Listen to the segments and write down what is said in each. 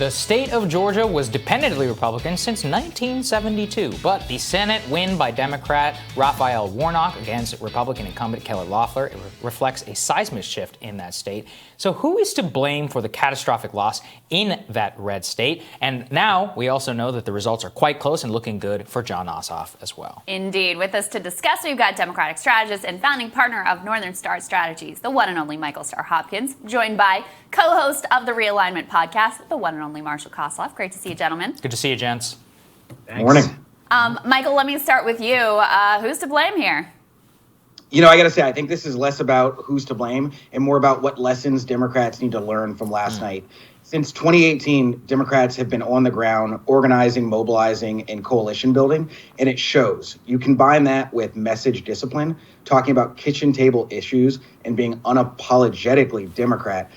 The state of Georgia was dependently Republican since 1972, but the Senate win by Democrat Raphael Warnock against Republican incumbent Kelly Loeffler reflects a seismic shift in that state. So who is to blame for the catastrophic loss in that red state? And now we also know that the results are quite close and looking good for Jon Ossoff as well. Indeed. With us to discuss, we've got Democratic strategist and founding partner of Northern Star Strategies, the one and only Michael Starr Hopkins, joined by co-host of the Realignment podcast, the one and only Marshall Kosloff. Great to see you, gentlemen. Good to see you, gents. Thanks. Morning. Michael, let me start with you. Who's to blame here? You know, I got to say, I think this is less about who's to blame and more about what lessons Democrats need to learn from last night. Since 2018, Democrats have been on the ground organizing, mobilizing, and coalition building, and it shows. You combine that with message discipline, talking about kitchen table issues, and being unapologetically Democrat.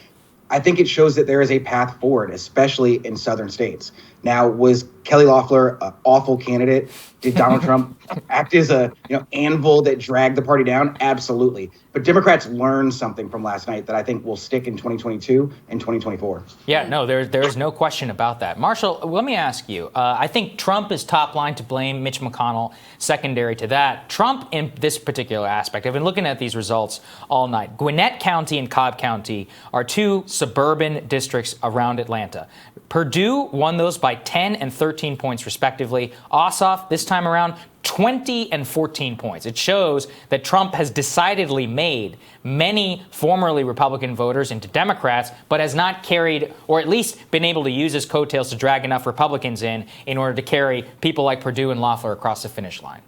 I think it shows that there is a path forward, especially in southern states. Now, was Kelly Loeffler an awful candidate? Did Donald Trump act as a anvil that dragged the party down? Absolutely. But Democrats learned something from last night that I think will stick in 2022 and 2024. Yeah, no, there's no question about that. Marshall, let me ask you. I think Trump is top line to blame, Mitch McConnell secondary to that. Trump, in this particular aspect, I've been looking at these results all night. Gwinnett County and Cobb County are two suburban districts around Atlanta. Purdue won those by 10 and 13 points, respectively. Ossoff, this time around, 20 and 14 points. It shows that Trump has decidedly made many formerly Republican voters into Democrats, but has not carried, or at least been able to use his coattails to drag enough Republicans in order to carry people like Purdue and Loeffler across the finish line.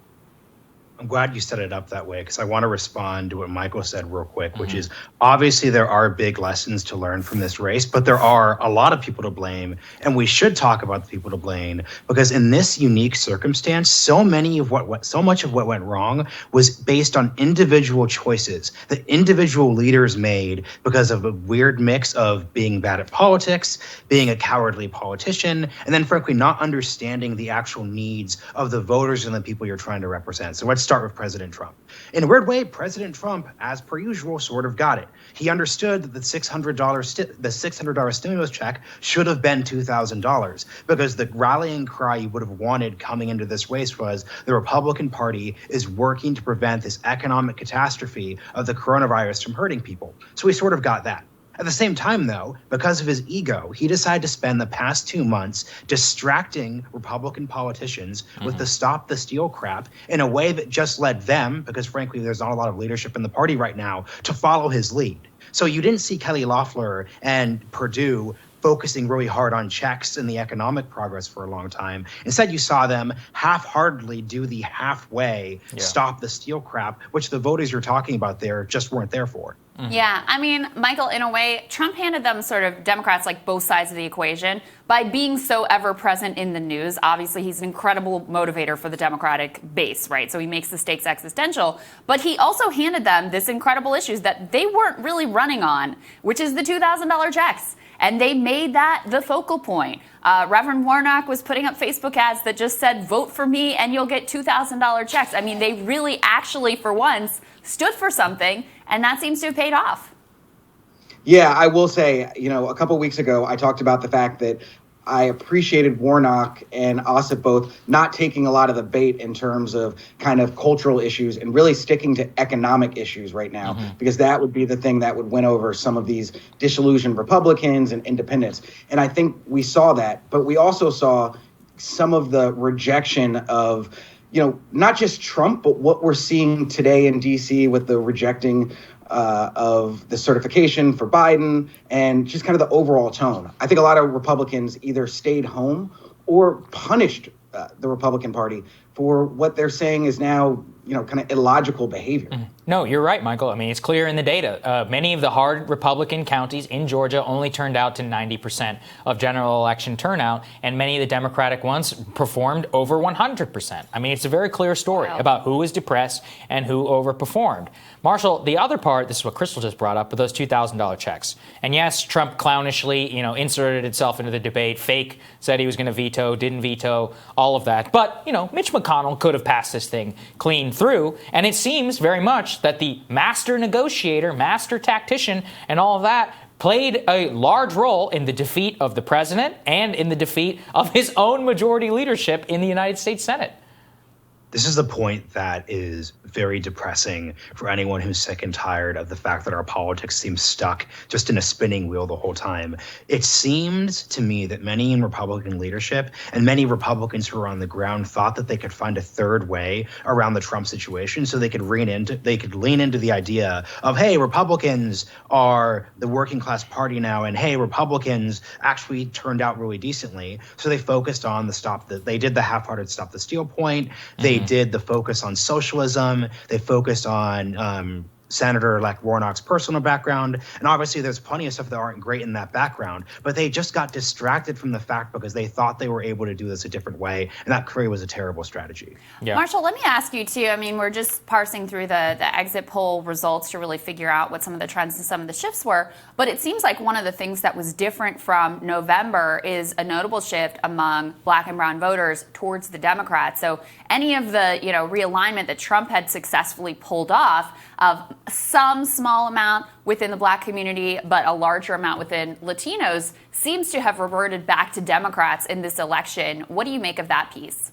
I'm glad you set it up that way because I want to respond to what Michael said real quick, which is obviously there are big lessons to learn from this race, but there are a lot of people to blame, and we should talk about the people to blame because in this unique circumstance, so much of what went wrong was based on individual choices that individual leaders made because of a weird mix of being bad at politics, being a cowardly politician, and then frankly not understanding the actual needs of the voters and the people you're trying to represent. So let's start with President Trump. In a weird way, President Trump, as per usual, sort of got it. He understood that the $600 stimulus check should have been $2,000 because the rallying cry you would have wanted coming into this race was the Republican Party is working to prevent this economic catastrophe of the coronavirus from hurting people. So he sort of got that. At the same time, though, because of his ego, he decided to spend the past 2 months distracting Republican politicians with the stop the steal crap in a way that just led them, because frankly, there's not a lot of leadership in the party right now, to follow his lead. So you didn't see Kelly Loeffler and Purdue focusing really hard on checks and the economic progress for a long time. Instead, you saw them half-heartedly do the halfway stop the steal crap, which the voters you're talking about there just weren't there for. Yeah, I mean, Michael, in a way, Trump handed them sort of Democrats like both sides of the equation by being so ever present in the news. Obviously, he's an incredible motivator for the Democratic base, right? So he makes the stakes existential. But he also handed them this incredible issues that they weren't really running on, which is the $2,000 checks. And they made that the focal point. Reverend Warnock was putting up Facebook ads that just said, vote for me and you'll get $2,000 checks. I mean, they really actually, for once, stood for something, and that seems to have paid off. Yeah, I will say, a couple of weeks ago, I talked about the fact that I appreciated Warnock and Ossoff both not taking a lot of the bait in terms of kind of cultural issues and really sticking to economic issues right now, because that would be the thing that would win over some of these disillusioned Republicans and independents. And I think we saw that, but we also saw some of the rejection of not just Trump, but what we're seeing today in D.C. with the rejecting of the certification for Biden and just kind of the overall tone. I think a lot of Republicans either stayed home or punished the Republican Party for what they're saying is now, kind of illogical behavior. No, you're right, Michael. I mean, it's clear in the data. Many of the hard Republican counties in Georgia only turned out to 90% of general election turnout, and many of the Democratic ones performed over 100%. I mean, it's a very clear story about who was depressed and who overperformed. Marshall, the other part, this is what Crystal just brought up, with those $2,000 checks. And yes, Trump clownishly, inserted itself into the debate, fake, said he was going to veto, didn't veto, all of that. But, Mitch McConnell could have passed this thing clean through. And it seems very much that the master negotiator, master tactician, and all of that played a large role in the defeat of the president and in the defeat of his own majority leadership in the United States Senate. This is the point that is very depressing for anyone who's sick and tired of the fact that our politics seems stuck just in a spinning wheel the whole time. It seemed to me that many in Republican leadership and many Republicans who were on the ground thought that they could find a third way around the Trump situation so they could lean into the idea of, hey, Republicans are the working class party now, and hey, Republicans actually turned out really decently. So they focused on they did the half-hearted stop the steal point. They did the focus on socialism. They focused on Senator-elect Warnock's personal background. And obviously there's plenty of stuff that aren't great in that background, but they just got distracted from the fact because they thought they were able to do this a different way. And that clearly was a terrible strategy. Yeah. Marshall, let me ask you too. I mean, we're just parsing through the exit poll results to really figure out what some of the trends and some of the shifts were. But it seems like one of the things that was different from November is a notable shift among black and brown voters towards the Democrats. So any of the, realignment that Trump had successfully pulled off of some small amount within the black community, but a larger amount within Latinos, seems to have reverted back to Democrats in this election. What do you make of that piece?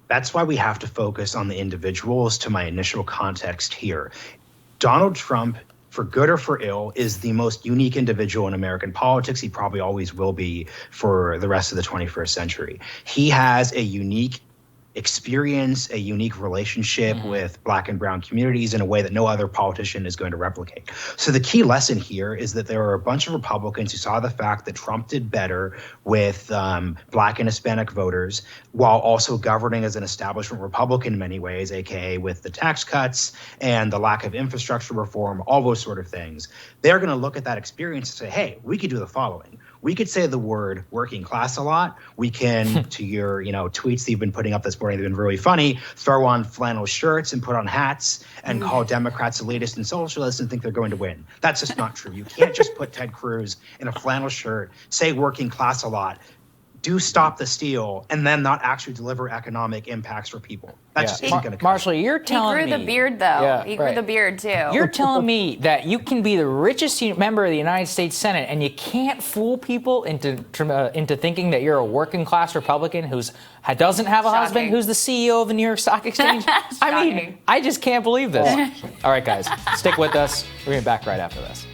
That's why we have to focus on the individuals to my initial context here. Donald Trump, for good or for ill, is the most unique individual in American politics. He probably always will be for the rest of the 21st century. He has a unique experience, a unique relationship with black and brown communities in a way that no other politician is going to replicate. So the key lesson here is that there are a bunch of Republicans who saw the fact that Trump did better with black and Hispanic voters while also governing as an establishment Republican in many ways, aka with the tax cuts and the lack of infrastructure reform, all those sort of things. They're going to look at that experience and say, hey, we could do the following. We could say the word working class a lot. We can, to your, tweets that you've been putting up this morning, they've been really funny, throw on flannel shirts and put on hats and call Democrats elitist and socialists and think they're going to win. That's just not true. You can't just put Ted Cruz in a flannel shirt, say working class a lot, do stop the steal, and then not actually deliver economic impacts for people. That just isn't going to come. Marshall, you're telling me... He grew the beard, though. Yeah, he grew the beard, too. You're telling me that you can be the richest member of the United States Senate and you can't fool people into thinking that you're a working-class Republican who doesn't have a husband who's the CEO of the New York Stock Exchange? I mean, I just can't believe this. All right, guys, stick with us. We're going to be back right after this.